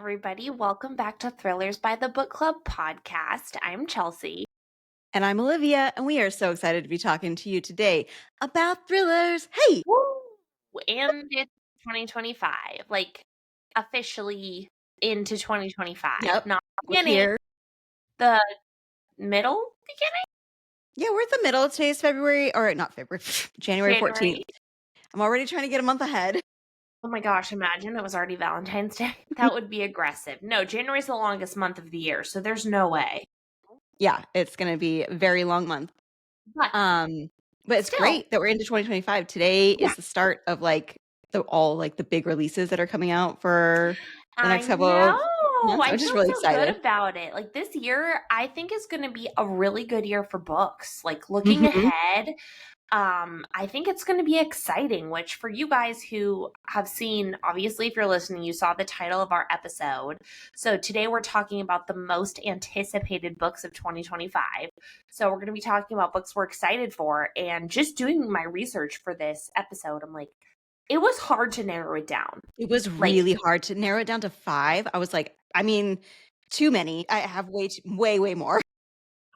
everybody. Welcome back to Thrillers by the Book Club podcast. I'm Chelsea. And I'm Olivia, and we are so excited to be talking to you today about thrillers. Hey! Woo! And it's 2025, like officially into 2025. Yep, Not we're beginning, here. the middle beginning? Yeah, we're at the middle. Today's February, or not February, January 14th. January. I'm already trying to get a month ahead. Oh my gosh, imagine it was already Valentine's Day. That would be aggressive. No, January's the longest month of the year, so there's no way. Yeah, it's going to be a very long month. But it's still. great that we're into 2025. Today Yeah. is the start of all the big releases that are coming out for the next couple of months. I'm just really excited. Good about it. Like this year, I think is going to be a really good year for books. Like looking ahead, I think it's going to be exciting, which for you guys who have seen, obviously, if you're listening, you saw the title of our episode. So today we're talking about the most anticipated books of 2025. So we're going to be talking about books we're excited for. And just doing my research for this episode, I'm like, it was hard to narrow it down. It was really hard to narrow it down to 5. I was like, too many. I have way more.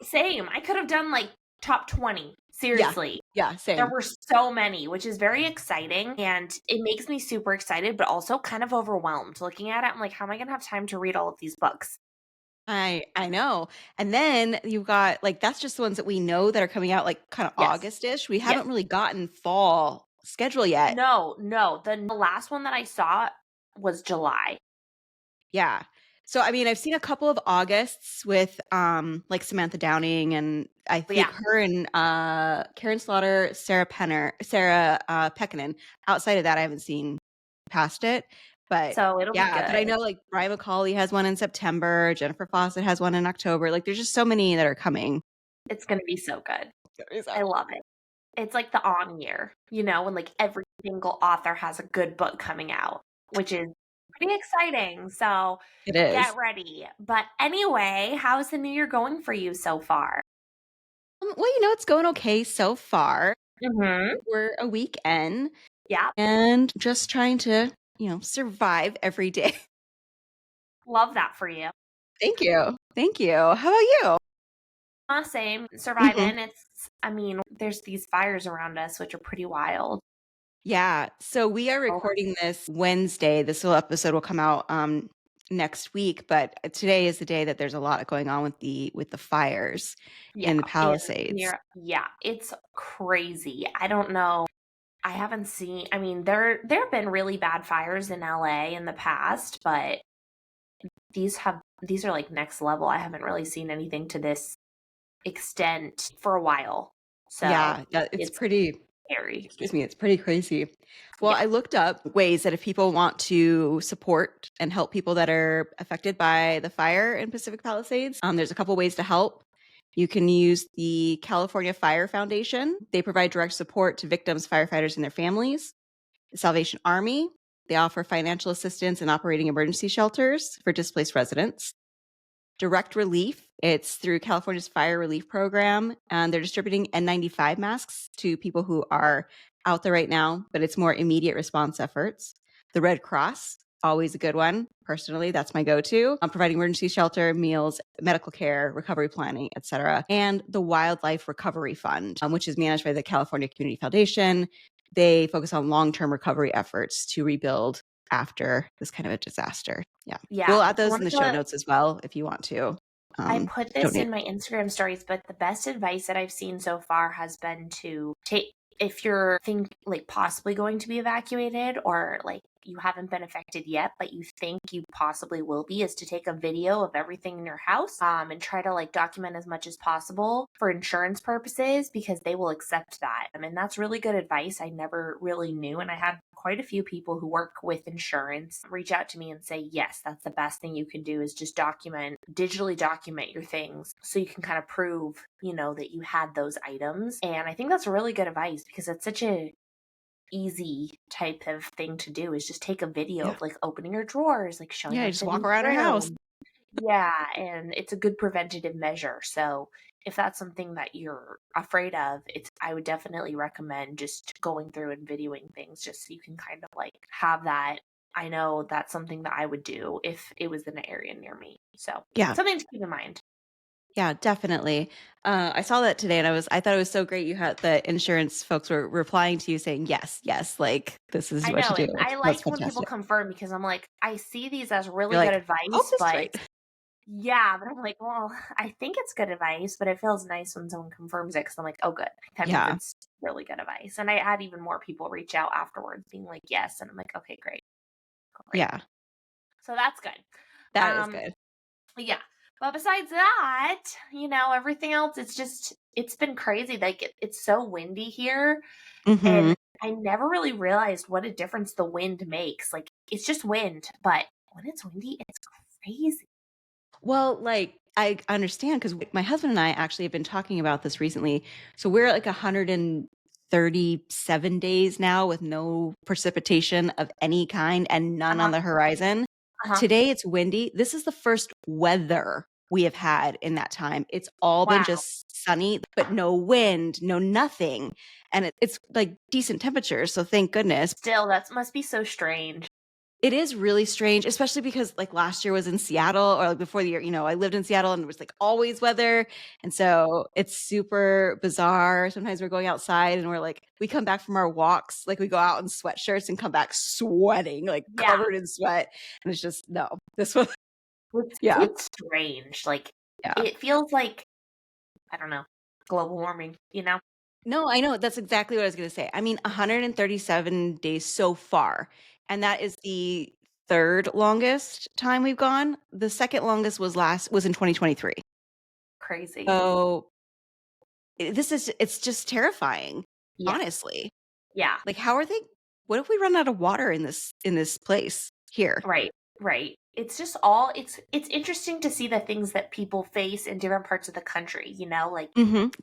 Same. I could have done top 20. Seriously. Yeah, same. There were so many, which is very exciting. And it makes me super excited, but also kind of overwhelmed. Looking at it, I'm like, how am I going to have time to read all of these books? I know. And then you've got that's just the ones that we know that are coming out kind of August-ish. We haven't really gotten fall schedule yet. No. The last one that I saw was July. Yeah. So I've seen a couple of Augusts with Samantha Downing, and I think her and Karen Slaughter, Sarah Pekkanen. Outside of that, I haven't seen past it. But so it'll be good. But I know Brian Macaulay has one in September. Jennifer Fawcett has one in October. There's just so many that are coming. It's going to be so good. I love it. It's like the on year, when every single author has a good book coming out, which is pretty exciting. So it is. Get ready. But anyway, how's the new year going for you so far? Well, it's going okay so far. We're a week in. Yeah. And just trying to survive every day. Love that for you. Thank you. How about you? Same. Surviving. There's these fires around us, which are pretty wild. Yeah. So we are recording this Wednesday. This episode will come out next week, but today is the day that there's a lot going on with the fires in the Palisades. It's crazy. I don't know. I haven't seen, there have been really bad fires in LA in the past, but these are next level. I haven't really seen anything to this extent for a while. So yeah, it's pretty scary. Excuse me, it's pretty crazy. Well, I looked up ways that if people want to support and help people that are affected by the fire in Pacific Palisades, there's a couple ways to help. You can use the California Fire Foundation. They provide direct support to victims, firefighters, and their families. The Salvation Army, they offer financial assistance in operating emergency shelters for displaced residents. Direct Relief, it's through California's Fire Relief Program, and they're distributing N95 masks to people who are out there right now, but it's more immediate response efforts. The Red Cross, always a good one. Personally, that's my go-to. Providing emergency shelter, meals, medical care, recovery planning, etc. And the Wildlife Recovery Fund, which is managed by the California Community Foundation. They focus on long-term recovery efforts to rebuild after this kind of a disaster. Yeah. We'll add those in the show notes as well if you want to. I put this in my Instagram stories, but the best advice that I've seen so far has been to take, if you're possibly going to be evacuated or you haven't been affected yet, but you think you possibly will be, is to take a video of everything in your house and try to document as much as possible for insurance purposes, because they will accept that. That's really good advice. I never really knew. And I had quite a few people who work with insurance reach out to me and say, yes, that's the best thing you can do, is just digitally document your things so you can kind of prove, that you had those items. And I think that's really good advice, because it's such a easy type of thing to do, is just take a video of opening your drawers, showing just walk around your house. Yeah, and it's a good preventative measure. So if that's something that you're afraid of, I would definitely recommend just going through and videoing things, just so you can kind of have that I know that's something that I would do if it was in an area near me. So Yeah. something to keep in mind. Yeah, definitely. I saw that today and I thought it was so great you had the insurance folks were replying to you saying, yes, yes, like this is I what to know, do. and I That's like when people fantastic. confirm because I'm like, I see these as You're really good like, hope advice, this is but right. yeah, but I'm like, well, I think it's good advice, but it feels nice when someone confirms it because I'm like, oh, good. That means Yeah. it's really good advice. And I had even more people reach out afterwards being like, yes. And I'm like, okay, great. Great. Yeah. So that's good. That is Um, good. yeah. But besides that, everything else, it's been crazy. Like, it's so windy here. Hmm. And I never really realized what a difference the wind makes. Like, it's just wind, but when it's windy, it's crazy. Well, like I understand because my husband and I actually have been talking about this recently. So we're at like 137 days now with no precipitation of any kind and none on Uh-huh. the horizon. Uh-huh. Today it's windy. This is the first weather we have had in that time. It's all been Wow. just sunny, but no wind, no nothing. And it's like decent temperatures. So thank goodness. Still, that must be so strange. It is really strange, especially because like last year was in Seattle or like before the year, I lived in Seattle and it was like always weather. And so it's super bizarre. Sometimes we're going outside and we're like, we come back from our walks, like we go out in sweatshirts and come back sweating, like Yeah. covered in sweat. And it's just, no, this was, It's, yeah, it's strange. Like, yeah. it feels like, I don't know, global warming, No, I know. That's exactly what I was going to say. I mean, 137 days so far. And that is the third longest time we've gone. The second longest was in 2023. Crazy. So it's just terrifying, Yeah. honestly. Yeah. Like, what if we run out of water in this place here? Right. Right. It's just it's interesting to see the things that people face in different parts of the country, like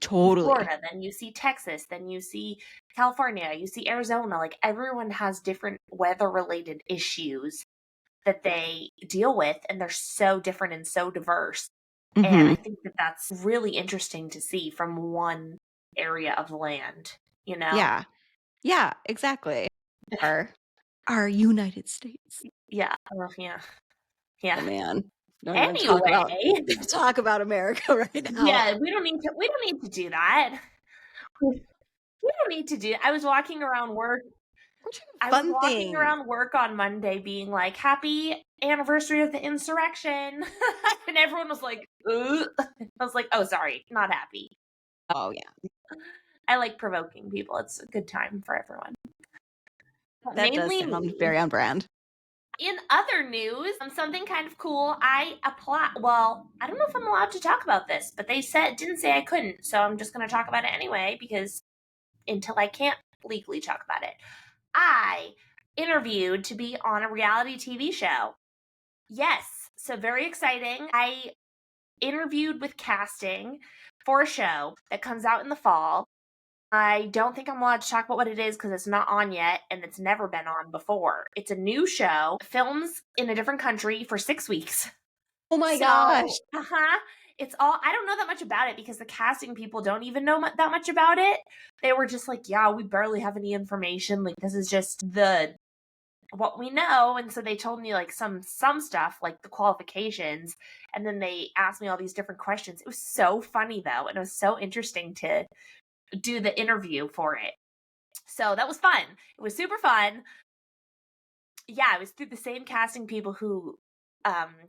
Totally. Florida, then you see Texas, then you see California, you see Arizona. Like everyone has different weather related issues that they deal with, and they're so different and so diverse. And Hmm. I think that that's really interesting to see from one area of the land, you know? Yeah. Yeah, exactly. Our our United States. Yeah. Oh, yeah. Yeah. Oh man. Don't even talk Anyway, about talk about America right now. yeah, we don't need to do that. We don't need to do. I was walking around work. We're doing I was fun walking things. around work on Monday being like, "Happy anniversary of the insurrection." And everyone was like, "Ugh." I was like, "Oh, sorry, not happy." Oh yeah. I like provoking people. It's a good time for everyone. But That does mainly sound me. very on brand. In other news, something kind of cool. I apply. Well, I don't know if I'm allowed to talk about this, but they didn't say I couldn't, so I'm just going to talk about it anyway because until I can't legally talk about it, I interviewed to be on a reality TV show. Yes, so very exciting. I interviewed with casting for a show that comes out in the fall. I don't think I'm allowed to talk about what it is because it's not on yet and it's never been on before. It's a new show, films in a different country for 6 weeks. Oh my So, gosh. it's all, I don't know that much about it because the casting people don't even know that much about it. They were just like, yeah, we barely have any information. Like, this is just what we know. And so they told me like some stuff, like the qualifications. And then they asked me all these different questions. It was so funny though. And it was so interesting to do the interview for it. So that was fun. It was super fun. Yeah, it was through the same casting people who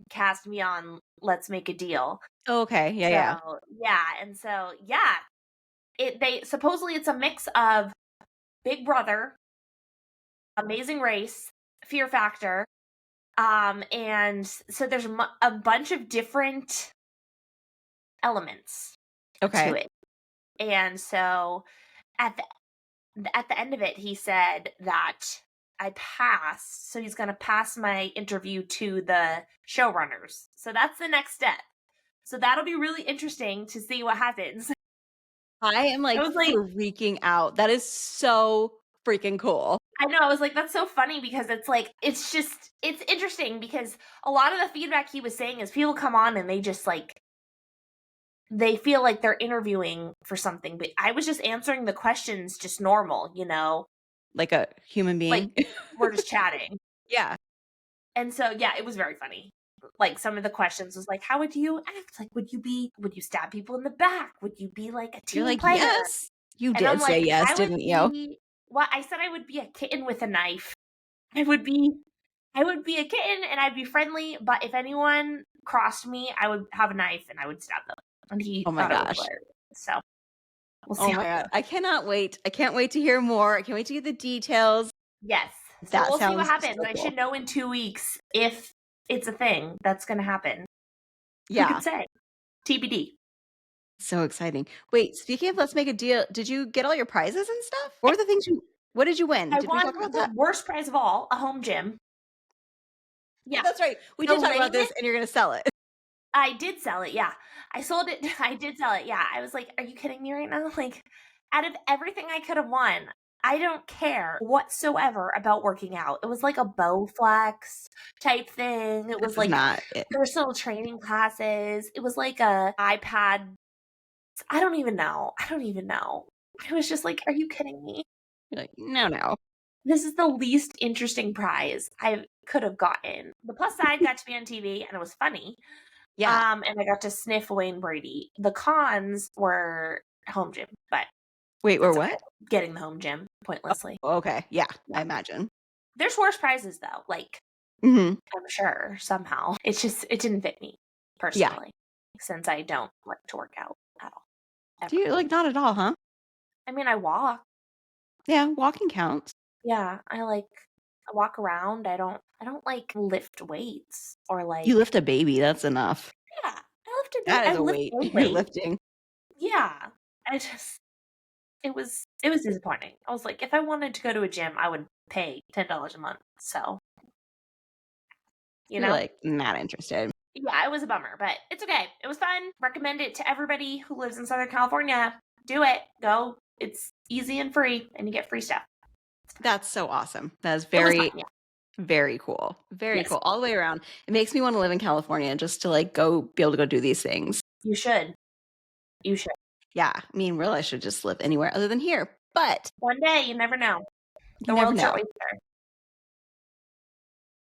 cast me on Let's Make a Deal. Oh, okay. Yeah, yeah. So yeah, and so yeah, they supposedly it's a mix of Big Brother, Amazing Race, Fear Factor, and so there's a bunch of different elements to Okay. it. And so at the end of it, he said that I passed, so he's going to pass my interview to the showrunners. So that's the next step. So that'll be really interesting to see what happens. I am I like was like, freaking out. That is so freaking cool. I know, I was like, that's so funny because it's like, it's interesting because a lot of the feedback he was saying is people come on and they just like, they feel like they're interviewing for something, but I was just answering the questions just normal, Like a human like being. we're just chatting. Yeah. And so, yeah, it was very funny. Like, some of the questions was like, "How would you act? Like, would you stab people in the back? Would you be, like, a You're team like, player?" yes. You And I'm did say like, yes, "I would didn't you? be." Well, I said I would be a kitten with a knife. I would be I would be a kitten, and I'd be friendly, but if anyone crossed me, I would have a knife, and I would stab them. And he Oh my thought it was gosh. hilarious. So, we'll see Oh how my it god. goes. I cannot wait. I can't wait to hear more. I can't wait to get the details. Yes. So That we'll see what sounds happens. so I cool. should know in 2 weeks if it's a thing that's gonna happen. Who Yeah. could say? TBD. So exciting. Wait, speaking of let's make a deal, did you get all your prizes and stuff? What did you win? I Did we won talk about the that? worst prize of all, a home gym. Oh, Yeah. that's right. We The did talk about this lamest and you're gonna sell it. I did sell it, yeah. I sold it I did sell it, yeah. I was like, "Are you kidding me right now?" Like, out of everything I could have won, I don't care whatsoever about working out. It was like a Bowflex type thing. It was This is like not it. personal training classes. It was like a iPad. I don't even know. I don't even know. I was just like, "Are you kidding me?" You're like, no, no. This is the least interesting prize I could have gotten. The plus side got to be on TV, and it was funny. Yeah. And I got to sniff Wayne Brady. The cons were home gym, but Wait, or that's okay. what? Getting the home gym pointlessly. Oh, okay. Yeah, Yeah. I imagine. There's worse prizes though, like Hmm. I'm sure somehow. It's just it didn't fit me Yeah. personally, since I don't like to work out at all. Do Ever. you like not at all, huh? I mean, I walk. Yeah, walking counts. Yeah, I walk around. I don't like lift weights or like You lift a baby, that's enough. yeah. That is I a lift weight no you're weight. lifting. Yeah. I just it was disappointing. I was like, if I wanted to go to a gym, I would pay $10 a month. So, you You're know? like not interested. Yeah, it was a bummer, but it's okay. It was fun. Recommend it to everybody who lives in Southern California. Do it. Go. It's easy and free, and you get free stuff. That's so awesome. That is It was fun, very, yeah. very cool. Very Yes, cool. All the way around. It makes me want to live in California just to like be able to go do these things. you should. You should. Yeah. I mean, really, I should just live anywhere other than here. But One day, you never know. you The never world's your know. oyster.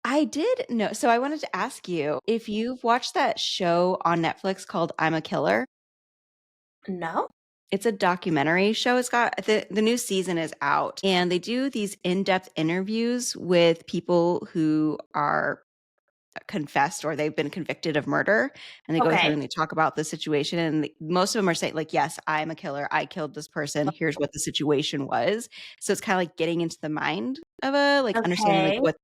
I did know. So I wanted to ask you if you've watched that show on Netflix called I'm a Killer. No? It's a documentary show. It's got the new season is out, and they do these in-depth interviews with people who are confessed or they've been convicted of murder, and they go through Okay. and they talk about the situation, and most of them are saying like, yes, I'm a killer, I killed this person, here's what the situation was. So it's kind of like getting into the mind of a like understanding like Okay.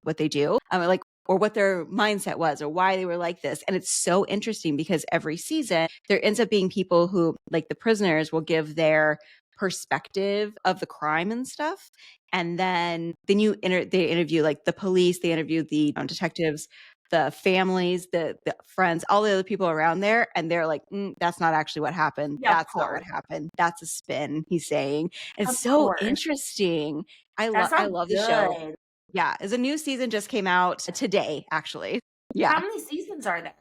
what they do, like or what their mindset was or why they were like this. And it's so interesting because every season there ends up being people who like the prisoners will give their perspective of the crime and stuff, and then they interview like the police, they interview the detectives, the families, the friends, all the other people around there, and they're like, that's not actually what happened, Yeah, of that's not what course. happened, that's a spin, he's saying. It's Of so course. interesting. That I sounds love the show. good. Yeah, as a new season just came out today actually. How Yeah, many seasons are there?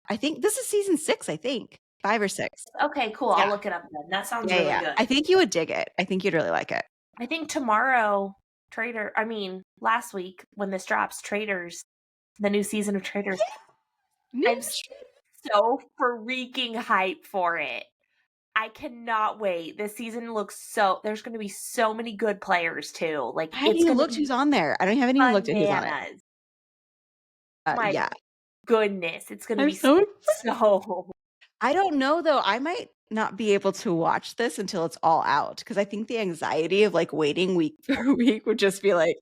I think this is season 6, I think 5 or 6. Okay, cool. I'll Yeah, look it up then. That sounds yeah, really yeah, good. I think you would dig it. I think you'd really like it. I think tomorrow, last week when this drops, Traders, the new season of Traders. I'm so freaking hyped for it. I cannot wait. This season there's going to be so many good players too. Like I haven't it's even going to looked be who's on there. I haven't even looked at who's on it. bananas. My Yeah. goodness, it's going to I'm be so so. I don't know though. I might not be able to watch this until it's all out because I think the anxiety of like waiting week for week would just be like,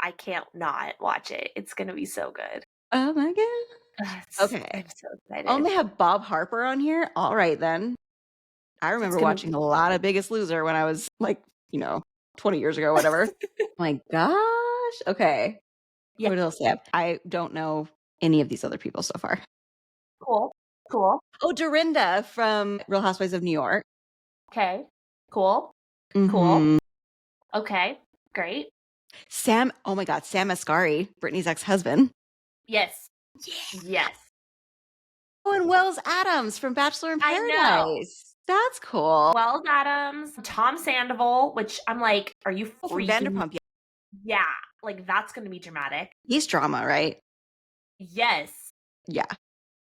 I can't not watch it. It's going to be so good. oh my god. Okay. I'm so excited. Only have Bob Harper on here. All right then. I remember watching a lot of Biggest Loser when I was like, 20 years ago, whatever. My gosh. Okay. Yeah. What else? I don't know any of these other people so far. Cool. Cool. Oh, Dorinda from Real Housewives of New York. Okay. Cool. Mhm. Cool. Okay. Great. Sam, oh my God, Sam Asghari, Brittany's ex-husband. Yes. Yeah. Yes. Oh, and Wells Adams from Bachelor in I Paradise. know. That's cool. Wells Adams, Tom Sandoval, which I'm like, are you Oh, from freaking? Vanderpump. Yeah. Like, that's going to be dramatic. He's drama, right? Yes. Yeah.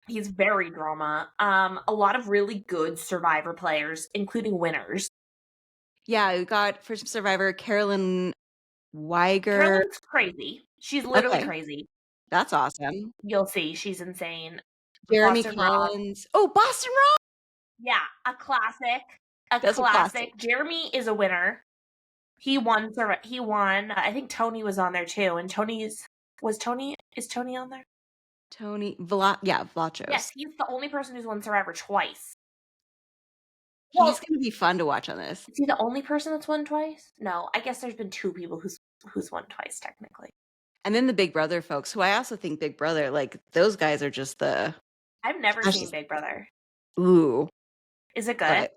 He's very drama. A lot of really good Survivor players, including winners. Yeah, we got first Survivor Carolyn Weiger. Carolyn's crazy. She's literally crazy. That's awesome. You'll see. She's insane. Jeremy Boston Rob. Collins. Oh, Boston Rob. Yeah, a classic. That's a classic. Jeremy is a winner. He won. I think Tony was on there too. And is Tony on there? Tony Vlachos. Yes, he's the only person who's won Survivor twice. He's going to be fun to watch on this. Is he the only person that's won twice? No, I guess there's been 2 people who's won twice technically. And then the Big Brother folks, who I also think Big Brother, like those guys are just the. I've never seen Big Brother. Ooh, is it good?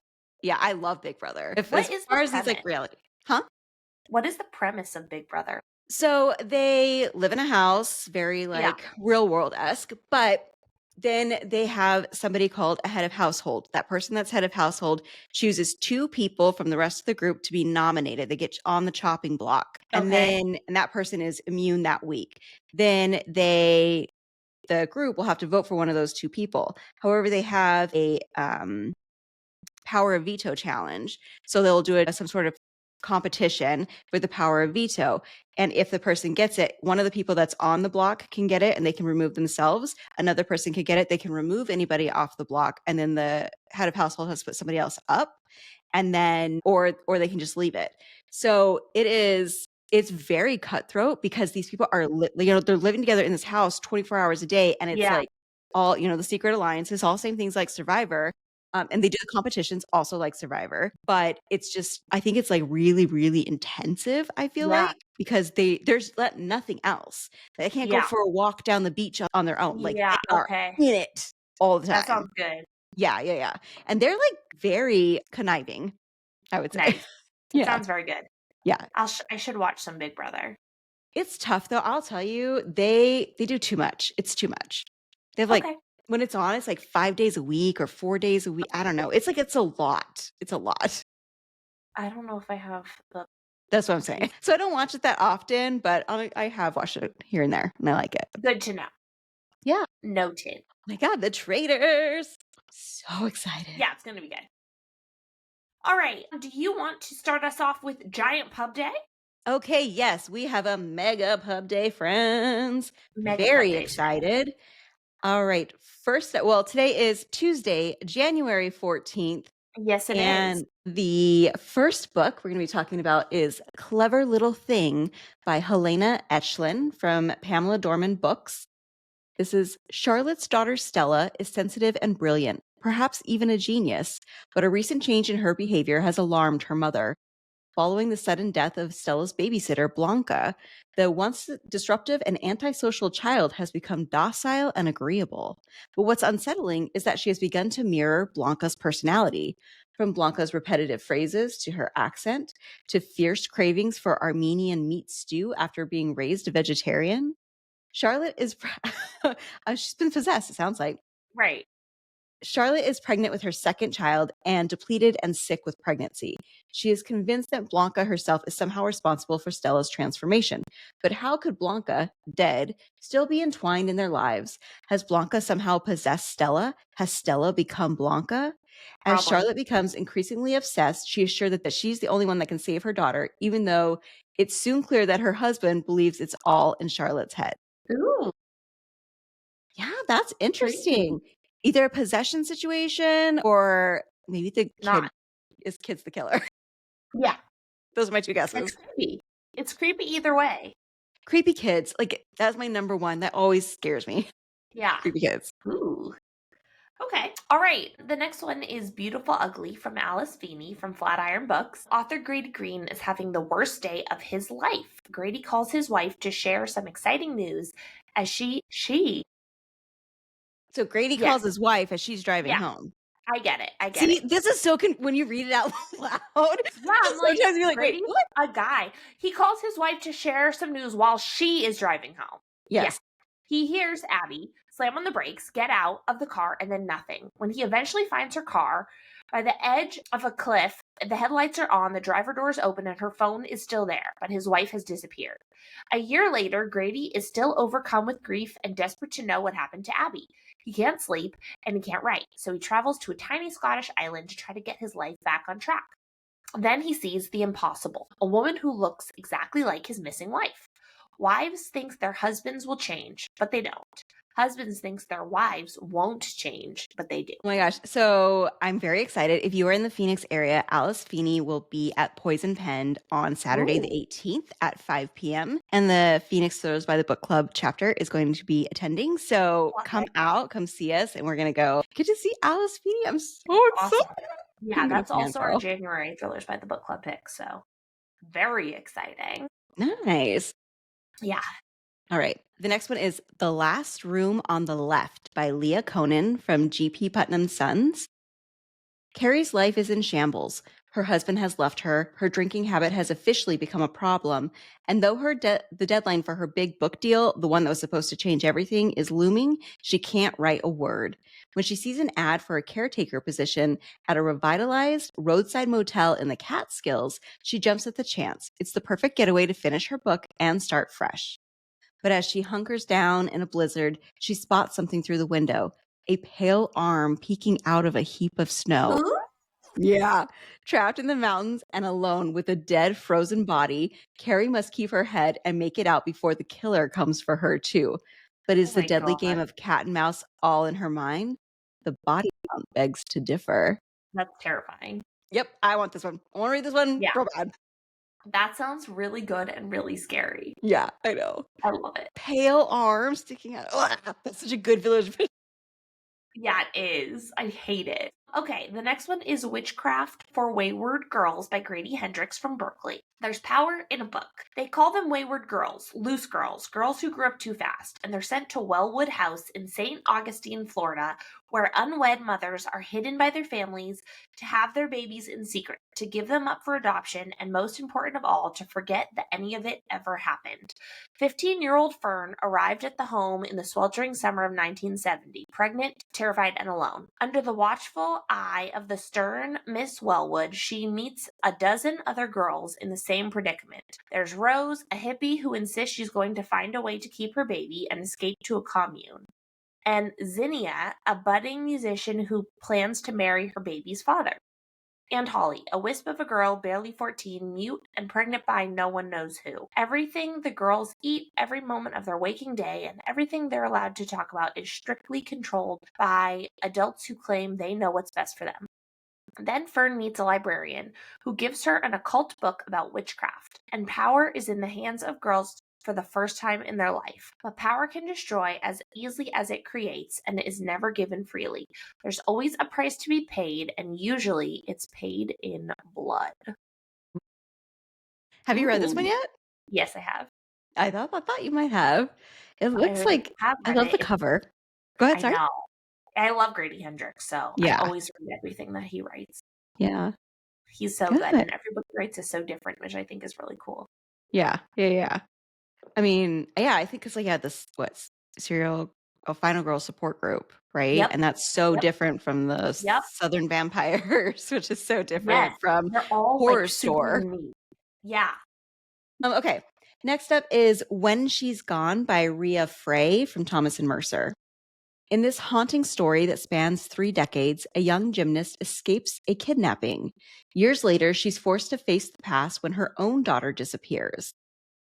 Yeah, I love Big Brother. As far as these like reality, huh? What is the premise of Big Brother? So they live in a house, very real world-esque, but then they have somebody called a head of household. That person that's head of household chooses 2 people from the rest of the group to be nominated. They get on the chopping block. And then that person is immune that week. Then the group will have to vote for one of those 2 people. However, they have a power of veto challenge. So they'll do it as some sort of competition for the power of veto. And if the person gets it, one of the people that's on the block can get it and they can remove themselves. Another person can get it. They can remove anybody off the block. And then the head of household has to put somebody else up. And then, or they can just leave it. So it's very cutthroat because these people are, they're living together in this house 24 hours a day. And it's like all, the secret alliances, all same things like Survivor. And they do the competitions also like Survivor, but it's just, I think it's like really, really intensive, I feel like, because there's nothing else. They can't go for a walk down the beach on their own. Like, they are in it all the time. That sounds good. Yeah. And they're like very conniving, I would say. Nice. It sounds very good. Yeah. I should watch some Big Brother. It's tough though. I'll tell you, they do too much. It's too much. They have when it's on, it's like 5 days a week or 4 days a week. I don't know. It's like, it's a lot. It's a lot. I don't know if I have the. That's what I'm saying. So I don't watch it that often, but I have watched it here and there and I like it. Good to know. Yeah. Noted. Oh my God, the traitors. So excited. Yeah, it's going to be good. All right. Do you want to start us off with Giant Pub Day? Okay, yes. We have a mega pub day, friends. Very excited. All right. Today is Tuesday, January 14th. Yes, it is. And the first book we're going to be talking about is Clever Little Thing by Helena Echlin from Pamela Dorman Books. This is Charlotte's daughter Stella is sensitive and brilliant, perhaps even a genius, but a recent change in her behavior has alarmed her mother. Following the sudden death of Stella's babysitter, Blanca, the once disruptive and antisocial child has become docile and agreeable. But what's unsettling is that she has begun to mirror Blanca's personality, from Blanca's repetitive phrases to her accent, to fierce cravings for Armenian meat stew after being raised a vegetarian. Charlotte is she's been possessed, it sounds like. Right. Charlotte is pregnant with her second child and depleted and sick with pregnancy. She is convinced that Blanca herself is somehow responsible for Stella's transformation. But how could Blanca, dead, still be entwined in their lives? Has Blanca somehow possessed Stella? Has Stella become Blanca? As Charlotte becomes increasingly obsessed, she is sure that she's the only one that can save her daughter, even though it's soon clear that her husband believes it's all in Charlotte's head. Ooh. Yeah, that's interesting. Either a possession situation or maybe the kid's the killer. Yeah. Those are my 2 guesses. It's creepy. It's creepy either way. Creepy kids. Like, that's my number one. That always scares me. Yeah. Creepy kids. Ooh. Okay. All right. The next one is Beautiful Ugly from Alice Feeney from Flatiron Books. Author Grady Green is having the worst day of his life. Grady calls his wife to share some exciting news as she So Grady calls his wife as she's driving home. I get it. See, this is so when you read it out loud. Yeah, I'm like, sometimes you're like, Grady's wait, what? A guy. He calls his wife to share some news while she is driving home. Yes. Yeah. He hears Abby slam on the brakes, get out of the car, and then nothing. When he eventually finds her car by the edge of a cliff The headlights are on, the driver door is open, and her phone is still there, but his wife has disappeared. A year later, Grady is still overcome with grief and desperate to know what happened to Abby. He can't sleep and he can't write, so he travels to a tiny Scottish island to try to get his life back on track. Then he sees the impossible, a woman who looks exactly like his missing wife. Wives think their husbands will change, but they don't. Husbands think their wives won't change, but they do. Oh my gosh. So I'm very excited. If you are in the Phoenix area, Alice Feeney will be at Poison Pen on Saturday, the 18th at 5 p.m. And the Phoenix Throws by the Book Club chapter is going to be attending. So come out, come see us, and we're going to go get to see Alice Feeney. I'm so excited. Awesome. Yeah, that's also our January Thrillers by the Book Club pick. So very exciting. Nice. Yeah. All right. The next one is The Last Room on the Left by Leah Conan from G.P. Putnam's Sons. Carrie's life is in shambles. Her husband has left her. Her drinking habit has officially become a problem. And though the deadline for her big book deal, the one that was supposed to change everything, is looming, she can't write a word. When she sees an ad for a caretaker position at a revitalized roadside motel in the Catskills, she jumps at the chance. It's the perfect getaway to finish her book and start fresh. But as she hunkers down in a blizzard, she spots something through the window, a pale arm peeking out of a heap of snow. Ooh. Yeah. Trapped in the mountains and alone with a dead, frozen body, Carrie must keep her head and make it out before the killer comes for her, too. But is the deadly game of cat and mouse all in her mind? The body count begs to differ. That's terrifying. Yep, I want this one. I want to read this one real bad. That sounds really good and really scary. Yeah, I know. I love it. Pale arms sticking out. Ugh, that's such a good village. Yeah, it is. I hate it. Okay, the next one is Witchcraft for Wayward Girls by Grady Hendrix from Berkeley. There's power in a book. They call them wayward girls, loose girls, girls who grew up too fast, and they're sent to Wellwood House in St. Augustine, Florida, where unwed mothers are hidden by their families to have their babies in secret, to give them up for adoption, and most important of all, to forget that any of it ever happened. 15-year-old Fern arrived at the home in the sweltering summer of 1970, pregnant, terrified, and alone. Under the watchful eye of the stern Miss Wellwood, she meets a dozen other girls in the same predicament. There's Rose, a hippie who insists she's going to find a way to keep her baby and escape to a commune. And Zinnia, a budding musician who plans to marry her baby's father. And Holly, a wisp of a girl, barely 14, mute and pregnant by no one knows who. Everything the girls eat every moment of their waking day and everything they're allowed to talk about is strictly controlled by adults who claim they know what's best for them. Then Fern meets a librarian who gives her an occult book about witchcraft, and power is in the hands of girls for the first time in their life. But power can destroy as easily as it creates and is never given freely. There's always a price to be paid, and usually it's paid in blood. Have you read this one yet? Yes, I have. I thought you might have. It looks like I love the cover. Go ahead, sorry. I know. I love Grady Hendrix, so I always read everything that he writes. Yeah. He's so good, and every book he writes is so different, which I think is really cool. Yeah. I mean, I think it's like this Final Girl support group, right? Yep. And that's so different from the Southern Vampires, which is so different from they're all Horror Store. Yeah. Okay. Next up is When She's Gone by Rhea Frey from Thomas and Mercer. In this haunting story that spans 3 decades, a young gymnast escapes a kidnapping. Years later, she's forced to face the past when her own daughter disappears.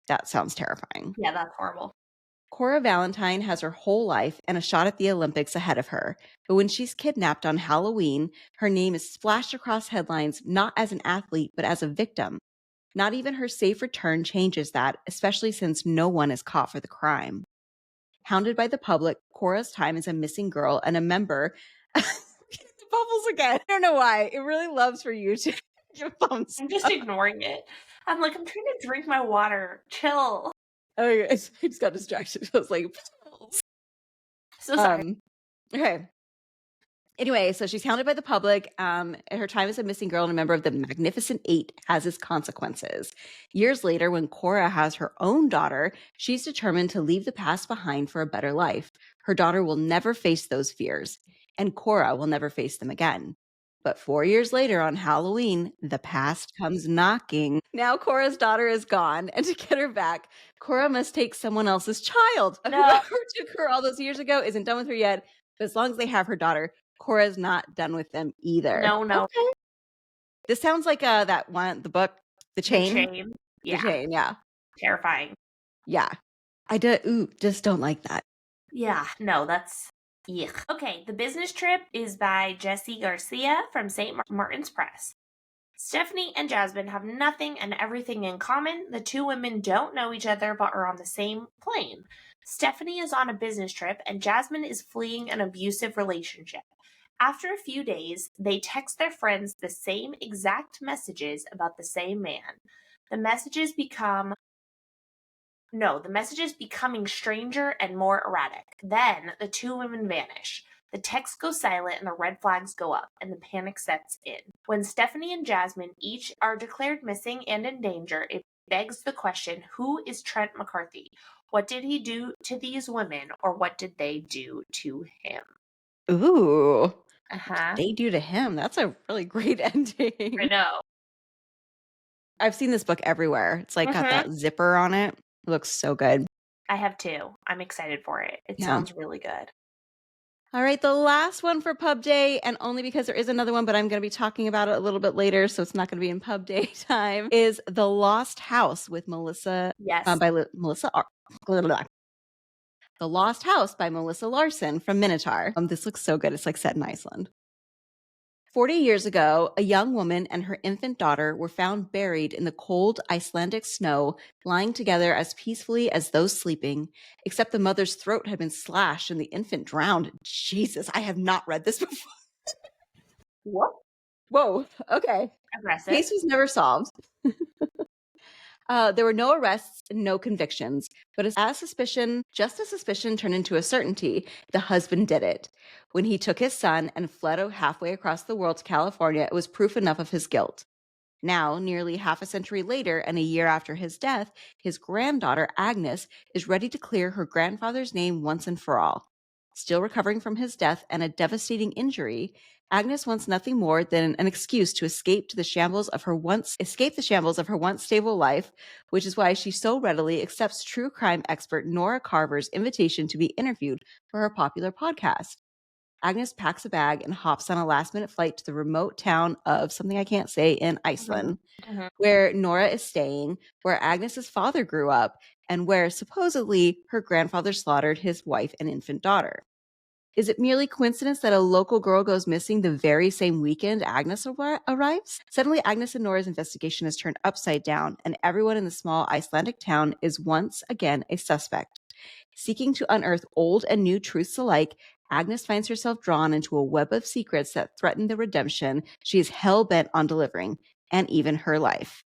That sounds terrifying. Yeah, that's horrible. Cora Valentine has her whole life and a shot at the Olympics ahead of her. But when she's kidnapped on Halloween, her name is splashed across headlines not as an athlete, but as a victim. Not even her safe return changes that, especially since no one is caught for the crime. Hounded by the public, Cora's time as a missing girl and a member... the bubbles again. I don't know why. It really loves for you to give thumbs I'm just ignoring it. I'm like, I'm trying to drink my water. Chill. Oh, I just got distracted. I was like... So sorry. Okay. Anyway, so she's hounded by the public. Her time as a missing girl and a member of the Magnificent Eight has its consequences. Years later, when Cora has her own daughter, she's determined to leave the past behind for a better life. Her daughter will never face those fears, and Cora will never face them again. But 4 years later on Halloween, the past comes knocking. Now Cora's daughter is gone, and to get her back, Cora must take someone else's child. No. Whoever took her all those years ago isn't done with her yet, but as long as they have her daughter, Cora's not done with them either. No. Okay. This sounds like that one, the book, The Chain. The Chain. Yeah. The Chain, yeah. Terrifying. Yeah. I just don't like that. Yeah, no, that's yuck. Okay, The Business Trip is by Jessie Garcia from St. Martin's Press. Stephanie and Jasmine have nothing and everything in common. The two women don't know each other but are on the same plane. Stephanie is on a business trip and Jasmine is fleeing an abusive relationship. After a few days, they text their friends the same exact messages about the same man. The messages becoming stranger and more erratic. Then the two women vanish. The texts go silent and the red flags go up, and the panic sets in. When Stephanie and Jasmine each are declared missing and in danger, it begs the question, who is Trent McCarthy? What did he do to these women, or what did they do to him? Ooh. Uh-huh. They do to him. That's a really great ending. I know. I've seen this book everywhere. It's like got that zipper on it. It looks so good. I have too. I'm excited for it. It sounds really good. All right, the last one for Pub Day, and only because there is another one, but I'm going to be talking about it a little bit later, so it's not going to be in Pub Day time, is The Lost House with Melissa. Yes. Melissa. The Lost House by Melissa Larson from Minotaur. This looks so good. It's like set in Iceland. 40 years ago, a young woman and her infant daughter were found buried in the cold Icelandic snow, lying together as peacefully as those sleeping, except the mother's throat had been slashed and the infant drowned. Jesus, I have not read this before. What? Whoa, okay. Aggressive. Case was never solved. There were no arrests, no convictions, but just as suspicion turned into a certainty, the husband did it. When he took his son and fled halfway across the world to California, it was proof enough of his guilt. Now, nearly half a century later and a year after his death, his granddaughter, Agnes, is ready to clear her grandfather's name once and for all. Still recovering from his death and a devastating injury, Agnes wants nothing more than an excuse to escape the shambles of her once stable life, which is why she so readily accepts true crime expert Nora Carver's invitation to be interviewed for her popular podcast. Agnes packs a bag and hops on a last-minute flight to the remote town of something I can't say in Iceland, where Nora is staying, where Agnes's father grew up, and where supposedly her grandfather slaughtered his wife and infant daughter. Is it merely coincidence that a local girl goes missing the very same weekend Agnes arrives? Suddenly, Agnes and Nora's investigation is turned upside down, and everyone in the small Icelandic town is once again a suspect. Seeking to unearth old and new truths alike, Agnes finds herself drawn into a web of secrets that threaten the redemption she is hell-bent on delivering, and even her life.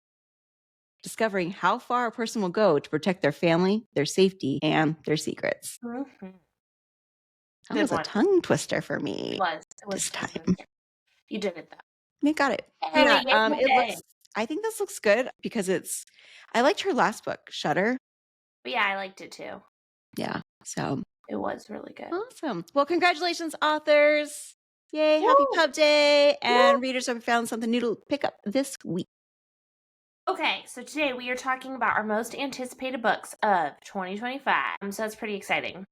Discovering how far a person will go to protect their family, their safety, and their secrets. Mm-hmm. That was a tongue twister for me. It was this time. You did it though. You got it. Hey, yeah, I think this looks good because I liked her last book, Shutter. But yeah, I liked it too. Yeah, so it was really good. Awesome. Well, congratulations, authors. Yay, happy Pub Day. And readers have found something new to pick up this week. Okay, so today we are talking about our most anticipated books of 2025. So it's pretty exciting.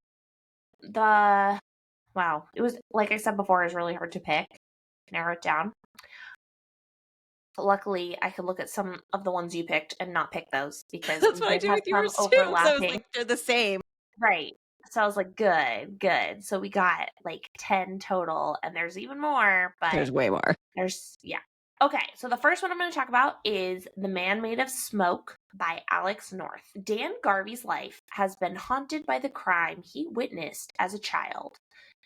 It was, like I said before, it was really hard to pick, narrow it down. But luckily, I could look at some of the ones you picked and not pick those because that's what I do with yours too. So I was like, they're the same. Right. So I was like, good. So we got like 10 total, and there's even more, but there's way more. Okay, so the first one I'm going to talk about is The Man Made of Smoke by Alex North. Dan Garvey's life has been haunted by the crime he witnessed as a child,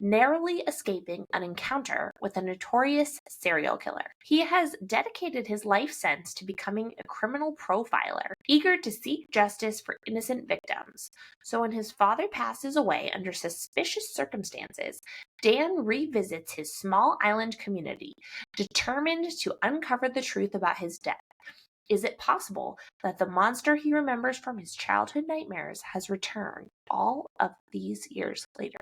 narrowly escaping an encounter with a notorious serial killer. He has dedicated his life since to becoming a criminal profiler, eager to seek justice for innocent victims. So when his father passes away under suspicious circumstances, Dan revisits his small island community, determined to uncover the truth about his death. Is it possible that the monster he remembers from his childhood nightmares has returned all of these years later?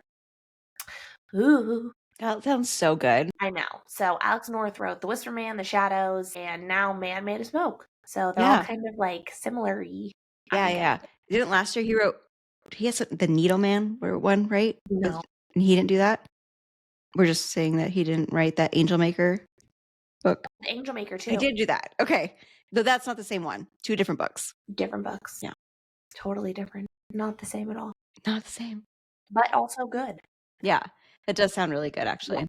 Ooh. That sounds so good. I know. So Alex North wrote The Whisper Man, The Shadows, and now Man Made a Smoke. So they're all Yeah. kind of like similar-y. Yeah, I'm yeah. good. Didn't last year he has the Needle Man one, right? No. And he didn't do that? We're just saying that he didn't write that Angel Maker book. The Angel Maker, He too. did do that. Okay. Though that's not the same one. Two different books. Different books. Yeah. Totally different. Not the same at all. Not the same. But also good. Yeah. That does sound really good, actually. Yeah.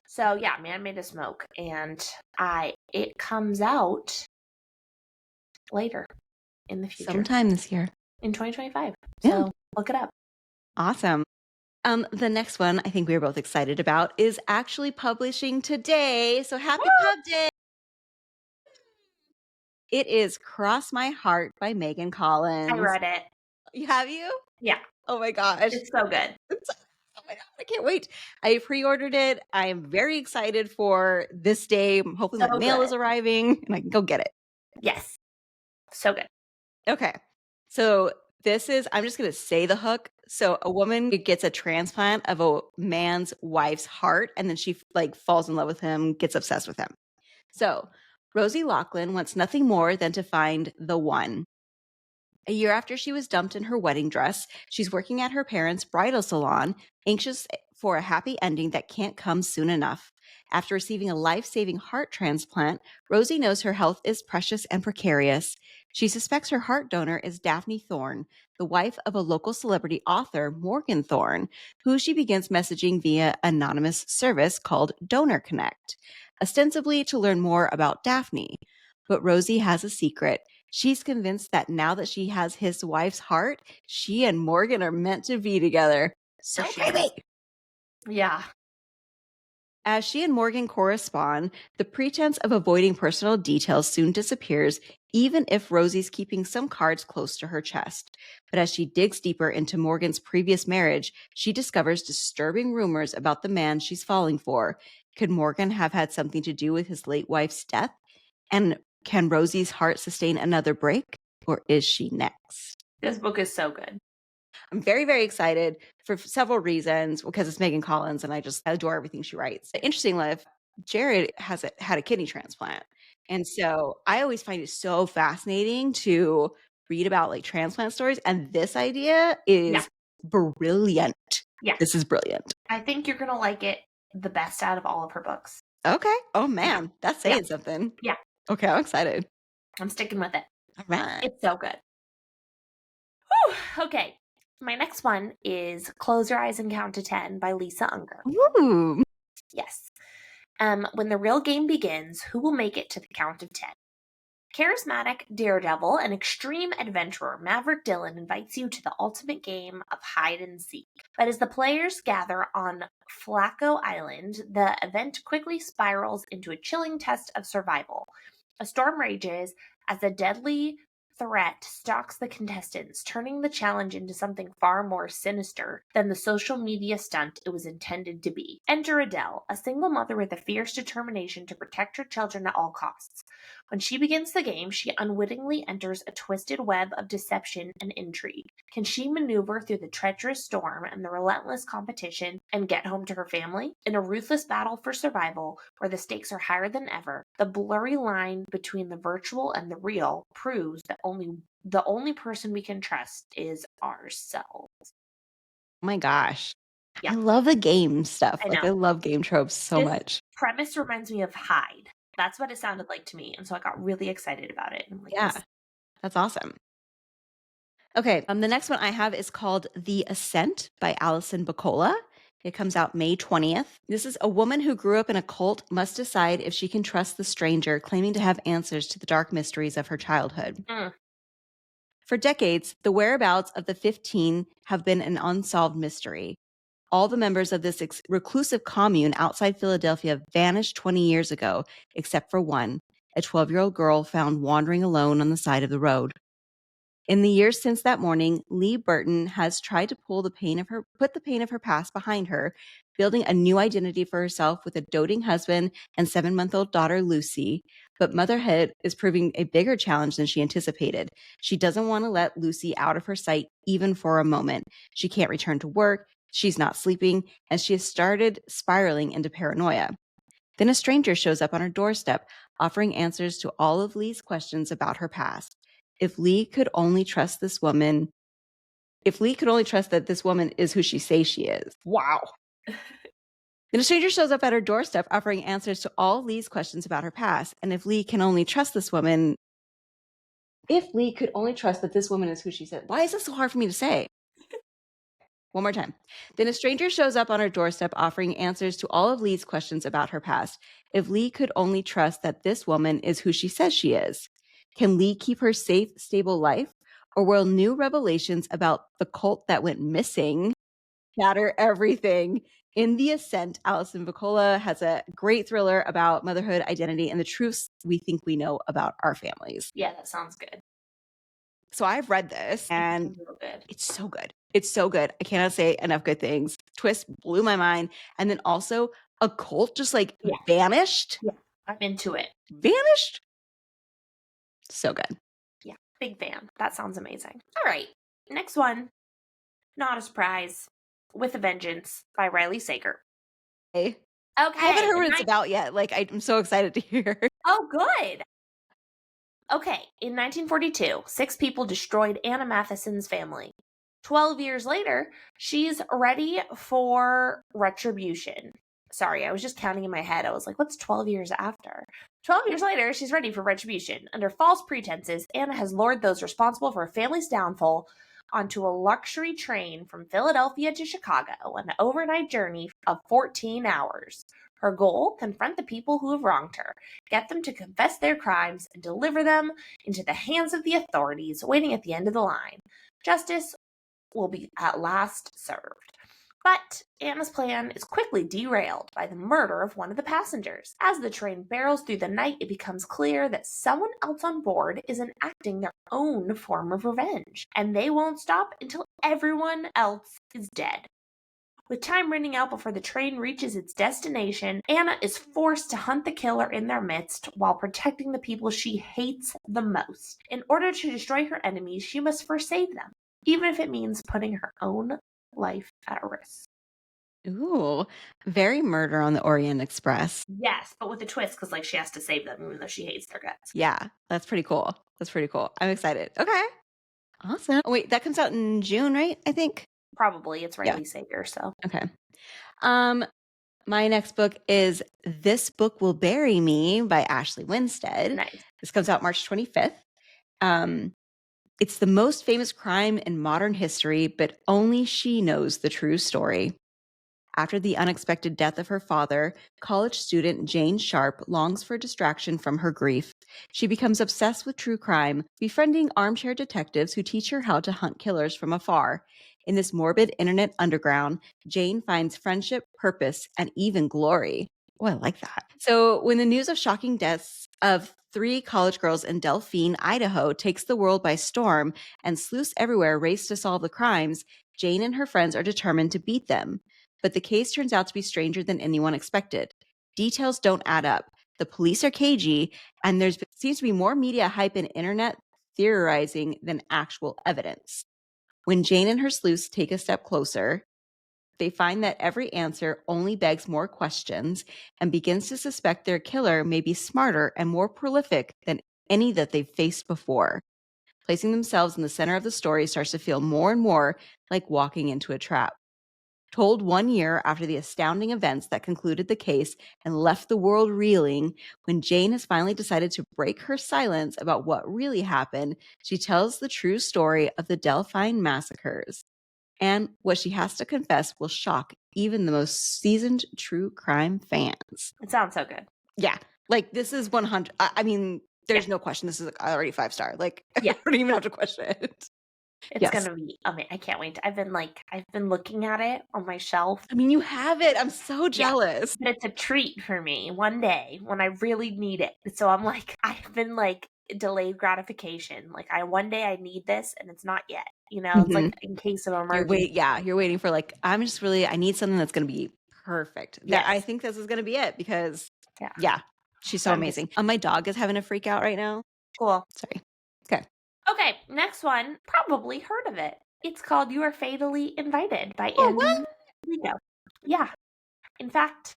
So yeah, Man Made a Smoke. And it comes out later in the future. Sometime this year. In 2025. Yeah. So look it up. Awesome. The next one I think we were both excited about is actually publishing today. So happy Pub Day. It is Cross My Heart by Megan Collins. I read it. Have you? Yeah. Oh my gosh. It's so good. Oh my God, I can't wait. I pre-ordered it. I am very excited for this day. Hopefully my mail is arriving and I can go get it. Yes. So good. Okay. So I'm just going to say the hook. So a woman gets a transplant of a man's wife's heart, and then she falls in love with him, gets obsessed with him. So Rosie Loughlin wants nothing more than to find the one. A year after she was dumped in her wedding dress, she's working at her parents' bridal salon, anxious for a happy ending that can't come soon enough. After receiving a life-saving heart transplant, Rosie knows her health is precious and precarious. She suspects her heart donor is Daphne Thorne, the wife of a local celebrity author, Morgan Thorne, who she begins messaging via anonymous service called Donor Connect, ostensibly to learn more about Daphne. But Rosie has a secret. She's convinced that now that she has his wife's heart, she and Morgan are meant to be together. So creepy. Yeah. As she and Morgan correspond, the pretense of avoiding personal details soon disappears, even if Rosie's keeping some cards close to her chest. But as she digs deeper into Morgan's previous marriage, she discovers disturbing rumors about the man she's falling for. Could Morgan have had something to do with his late wife's death? And can Rosie's heart sustain another break, or is she next? This book is so good. I'm very, very excited for several reasons, because it's Megan Collins and I just adore everything she writes. Interesting life. Jared had a kidney transplant. And so I always find it so fascinating to read about transplant stories. And this idea is brilliant. Yeah. This is brilliant. I think you're going to like it the best out of all of her books. Okay. Oh man, that's saying something. Yeah. Okay, I'm excited. I'm sticking with it. All right. It's so good. Whew. Okay. My next one is Close Your Eyes and Count to 10 by Lisa Unger. Ooh. Yes. When the real game begins, who will make it to the count of 10? Charismatic daredevil and extreme adventurer Maverick Dillon invites you to the ultimate game of hide and seek. But as the players gather on Flaco Island, the event quickly spirals into a chilling test of survival. A storm rages as a deadly threat stalks the contestants, turning the challenge into something far more sinister than the social media stunt it was intended to be. Enter Adele, a single mother with a fierce determination to protect her children at all costs. When she begins the game, she unwittingly enters a twisted web of deception and intrigue. Can she maneuver through the treacherous storm and the relentless competition and get home to her family? In a ruthless battle for survival, where the stakes are higher than ever, the blurry line between the virtual and the real proves that the only person we can trust is ourselves. Oh my gosh. Yeah. I love the game stuff. I love game tropes so much. Premise reminds me of Hide. That's what it sounded like to me. And so I got really excited about it. I'm like, yeah, that's awesome. Okay, the next one I have is called The Ascent by Alison Bacola. It comes out May 20th. This is a woman who grew up in a cult must decide if she can trust the stranger claiming to have answers to the dark mysteries of her childhood. For decades, the whereabouts of the 15 have been an unsolved mystery. All the members of this reclusive commune outside Philadelphia vanished 20 years ago, except for one, a 12-year-old girl found wandering alone on the side of the road. In the years since that morning, Lee Burton has tried to put the pain of her past behind her, building a new identity for herself with a doting husband and 7-month-old daughter, Lucy. But motherhood is proving a bigger challenge than she anticipated. She doesn't want to let Lucy out of her sight even for a moment. She can't return to work. She's not sleeping, and she has started spiraling into paranoia. Then a stranger shows up on her doorstep, offering answers to all of Lee's questions about her past. If Lee could only trust this woman, if Lee could only trust that this woman is who she says she is. Wow. Then a stranger shows up at her doorstep, offering answers to all Lee's questions about her past. And if Lee can only trust this woman, if Lee could only trust that this woman is who she said, why is this so hard for me to say? One more time. Then a stranger shows up on her doorstep, offering answers to all of Lee's questions about her past. If Lee could only trust that this woman is who she says she is, can Lee keep her safe, stable life? Or will new revelations about the cult that went missing shatter everything? In The Ascent, Alison Vicola has a great thriller about motherhood, identity, and the truths we think we know about our families. Yeah, that sounds good. So I've read this, and it's so good. It's so good. I cannot say enough good things. Twist blew my mind. And then also a cult just like vanished. Yeah, I'm into it. Vanished? So good. Yeah, big fan. That sounds amazing. All right, next one. Not a surprise. With a Vengeance by Riley Sager. Okay. Okay. I haven't heard what it's about yet. Like, I'm so excited to hear. Oh, good. Okay, in 1942, 6 people destroyed Anna Matheson's family. 12 years later, she's ready for retribution. Sorry, I was just counting in my head. I was like, what's 12 years after? 12 years later, she's ready for retribution. Under false pretenses, Anna has lured those responsible for her family's downfall onto a luxury train from Philadelphia to Chicago, an overnight journey of 14 hours. Her goal, confront the people who have wronged her, get them to confess their crimes, and deliver them into the hands of the authorities waiting at the end of the line. Justice will be at last served. But Anna's plan is quickly derailed by the murder of one of the passengers. As the train barrels through the night, it becomes clear that someone else on board is enacting their own form of revenge, and they won't stop until everyone else is dead. With time running out before the train reaches its destination, Anna is forced to hunt the killer in their midst while protecting the people she hates the most. In order to destroy her enemies, she must first save them, even if it means putting her own life at risk. Ooh, very Murder on the Orient Express. Yes, but with a twist, because like she has to save them even though she hates their guts. Yeah, that's pretty cool. That's pretty cool. I'm excited. Okay. Awesome. Oh, wait, that comes out in June, right? I think. Probably. It's Riley Sager, so. Okay. My next book is This Book Will Bury Me by Ashley Winstead. Nice. This comes out March 25th. It's the most famous crime in modern history, but only she knows the true story. After the unexpected death of her father, college student Jane Sharp longs for distraction from her grief. She becomes obsessed with true crime, befriending armchair detectives who teach her how to hunt killers from afar. In this morbid internet underground, Jane finds friendship, purpose, and even glory. Oh, I like that. So when the news of shocking deaths of 3 college girls in Delphine, Idaho takes the world by storm and sleuths everywhere race to solve the crimes, Jane and her friends are determined to beat them. But the case turns out to be stranger than anyone expected. Details don't add up. The police are cagey, and there seems to be more media hype and internet theorizing than actual evidence. When Jane and her sleuths take a step closer, they find that every answer only begs more questions and begins to suspect their killer may be smarter and more prolific than any that they've faced before. Placing themselves in the center of the story starts to feel more and more like walking into a trap. Told 1 year after the astounding events that concluded the case and left the world reeling, when Jane has finally decided to break her silence about what really happened, she tells the true story of the Delphine massacres. And what she has to confess will shock even the most seasoned true crime fans. It sounds so good. Yeah. Like, this is 100. I mean, there's no question. This is already 5-star. Like, I don't even have to question it. It's gonna be. I mean, I can't wait. I've been looking at it on my shelf. I mean, you have it. I'm so jealous. But it's a treat for me one day when I really need it. So I'm like, I've been like delayed gratification. Like one day I need this and it's not yet. You know, it's like in case of emergency. You're waiting for like, I need something that's gonna be perfect. Yeah, I think this is gonna be it because she's so amazing. My dog is having a freak out right now. Cool. Sorry. Okay, next one. Probably heard of it. It's called You Are Fatally Invited by Ande. There you go. Yeah. In fact,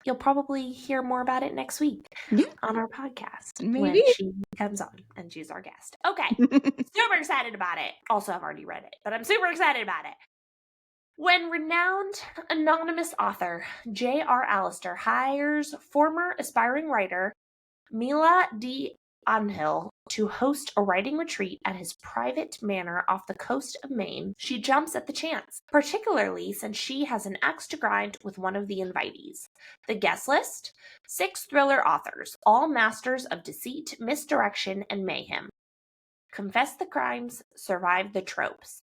you'll probably hear more about it next week Yeah, on our podcast maybe. when she comes on and she's our guest. Okay. Super excited about it. Also, I've already read it, but I'm super excited about it. When renowned anonymous author J.R. Allister hires former aspiring writer Mila D. Anhill to host a writing retreat at his private manor off the coast of Maine, she jumps at the chance, particularly since she has an axe to grind with one of the invitees. The guest list? 6 thriller authors, all masters of deceit, misdirection, and mayhem. Confess the crimes, survive the tropes.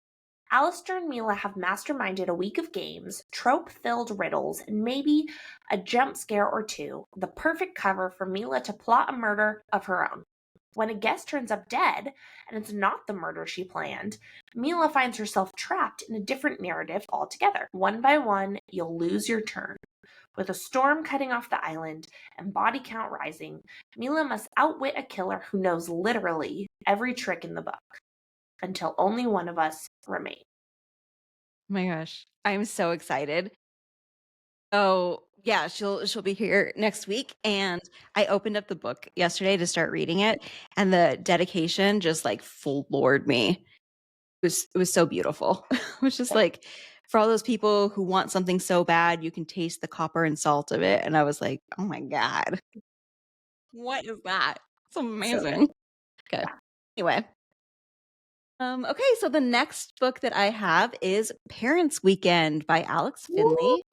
Alistair and Mila have masterminded a week of games, trope-filled riddles, and maybe a jump scare or two, the perfect cover for Mila to plot a murder of her own. When a guest turns up dead, and it's not the murder she planned, Mila finds herself trapped in a different narrative altogether. One by one, you'll lose your turn. With a storm cutting off the island and body count rising, Mila must outwit a killer who knows literally every trick in the book until only one of us remains. Oh my gosh, I'm so excited. Oh, yeah, she'll be here next week, and I opened up the book yesterday to start reading it, and the dedication just, like, floored me. It was so beautiful. It was just like, for all those people who want something so bad, you can taste the copper and salt of it, and I was like, "Oh my god. What is that?" It's So good. amazing. Okay. Yeah. Anyway, okay, so the next book that I have is Parents' Weekend by Alex Woo! Finley,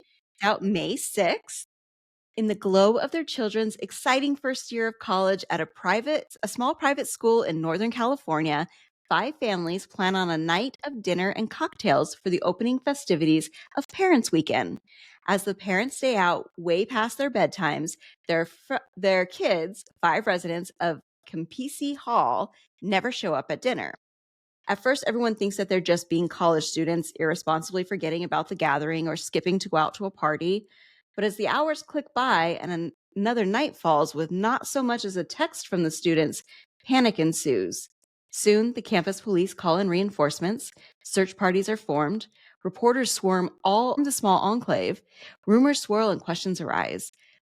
out May 6th. In the glow of their children's exciting first year of college at a small private school in Northern California, 5 families plan on a night of dinner and cocktails for the opening festivities of Parents' Weekend. As the parents stay out way past their bedtimes, their kids, 5 residents of Campisi Hall, never show up at dinner. At first, everyone thinks that they're just being college students, irresponsibly forgetting about the gathering or skipping to go out to a party. But as the hours click by and another night falls with not so much as a text from the students, panic ensues. Soon, the campus police call in reinforcements, search parties are formed, reporters swarm all the small enclave, rumors swirl and questions arise.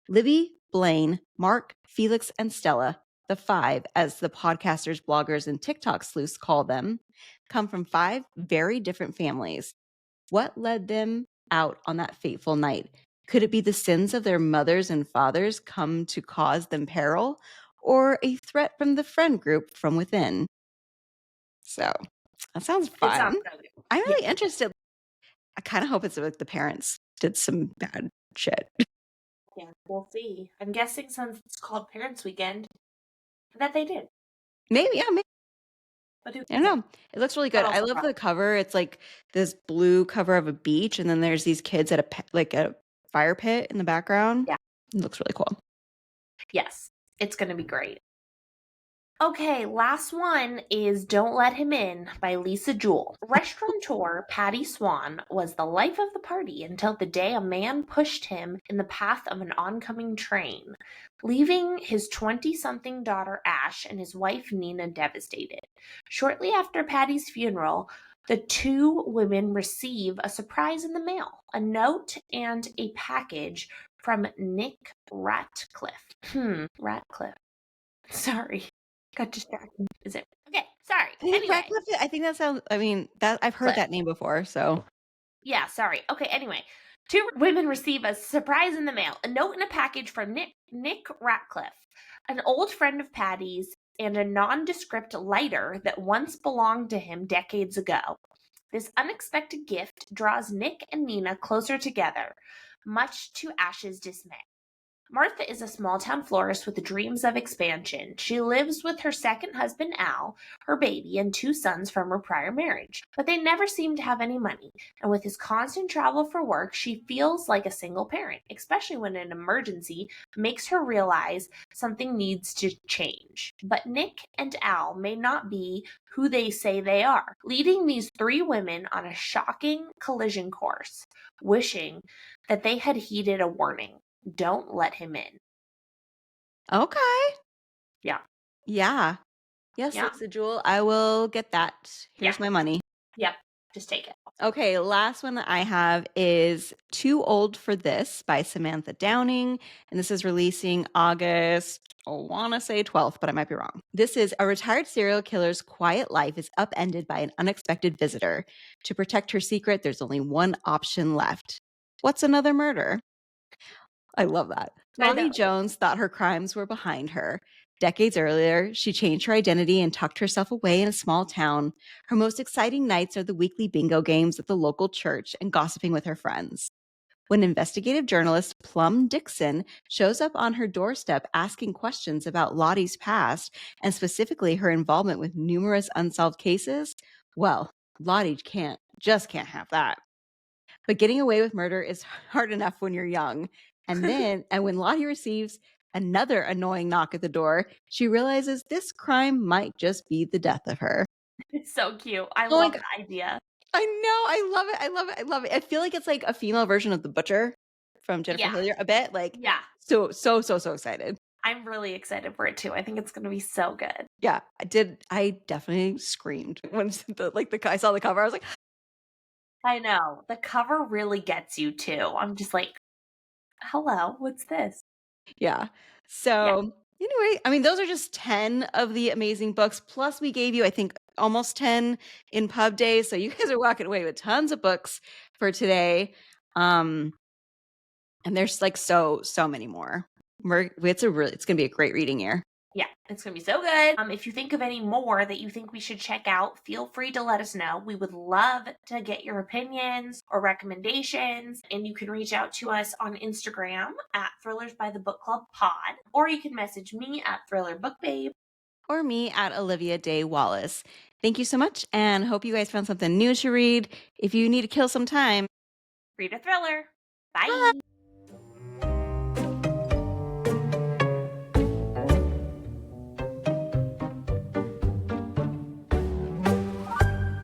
Libby, Blaine, Mark, Felix, and Stella, the 5, as the podcasters, bloggers, and TikTok sleuths call them, come from 5 very different families. What led them out on that fateful night? Could it be the sins of their mothers and fathers come to cause them peril, or a threat from the friend group from within? So that sounds It sounds fun. so good. I'm Yeah. really interested. I kind of hope it's like the parents did some bad shit. Yeah, we'll see. I'm guessing since it's called Parents' Weekend, that they did. Maybe, yeah, maybe. But who I don't know. It looks really good. But I also love probably. the cover. It's like this blue cover of a beach, and then there's these kids at like a fire pit in the background. Yeah. It looks really cool. Yes, it's going to be great. Okay, last one is Don't Let Him In by Lisa Jewell. Restaurateur Patty Swan was the life of the party until the day a man pushed him in the path of an oncoming train, leaving his 20-something daughter Ash and his wife Nina devastated. Shortly after Patty's funeral, the 2 women receive a surprise in the mail, a note and a package from Nick Ratcliffe. Ratcliffe. Sorry. Got distracted. Is it? Okay, sorry. Anyway. Ratcliffe, I think that sounds. I mean, that I've heard that name before. So Yeah, sorry. Okay, anyway. 2 women receive a surprise in the mail, a note and a package from Nick Ratcliffe, an old friend of Patty's and a nondescript lighter that once belonged to him decades ago. This unexpected gift draws Nick and Nina closer together, much to Ash's dismay. Martha is a small town florist with dreams of expansion. She lives with her second husband, Al, her baby, and 2 sons from her prior marriage. But they never seem to have any money, and with his constant travel for work, she feels like a single parent, especially when an emergency makes her realize something needs to change. But Nick and Al may not be who they say they are, leading these 3 women on a shocking collision course, wishing that they had heeded a warning. Don't let him in. okay, Yeah. yeah, yes, Yeah. Lisa Jewell, I will get that. Here's Yeah. my money. Yep. Just take it. Okay, last one that I have is Too Old for This by Samantha Downing. And this is releasing August, I want to say 12th, but I might be wrong. This is a retired serial killer's quiet life is upended by an unexpected visitor. To protect her secret, there's only one option left. What's another murder? I love that. Lottie Jones thought her crimes were behind her. Decades earlier, she changed her identity and tucked herself away in a small town. Her most exciting nights are the weekly bingo games at the local church and gossiping with her friends. When investigative journalist Plum Dixon shows up on her doorstep asking questions about Lottie's past and specifically her involvement with numerous unsolved cases, well, Lottie can't have that. But getting away with murder is hard enough when you're young. And when Lottie receives another annoying knock at the door, she realizes this crime might just be the death of her. It's so cute. I love the idea. I know. I love it. I love it. I love it. I feel like it's like a female version of The Butcher from Jennifer Hillier a bit. Like, so excited. I'm really excited for it too. I think it's going to be so good. Yeah, I definitely screamed when I saw the cover. I was like, I know. The cover really gets you too. I'm just like, hello, what's this? Yeah. So anyway, I mean, those are just 10 of the amazing books. Plus, we gave you, I think, almost 10 in pub days. So you guys are walking away with tons of books for today. And there's like so many more. It's going to be a great reading year. Yeah, it's going to be so good. If you think of any more that you think we should check out, feel free to let us know. We would love to get your opinions or recommendations. And you can reach out to us on Instagram at Thrillers by the Book Club Pod, or you can message me at Thriller Book Babe. Or me at Olivia Day Wallace. Thank you so much, and hope you guys found something new to read. If you need to kill some time, read a thriller. Bye.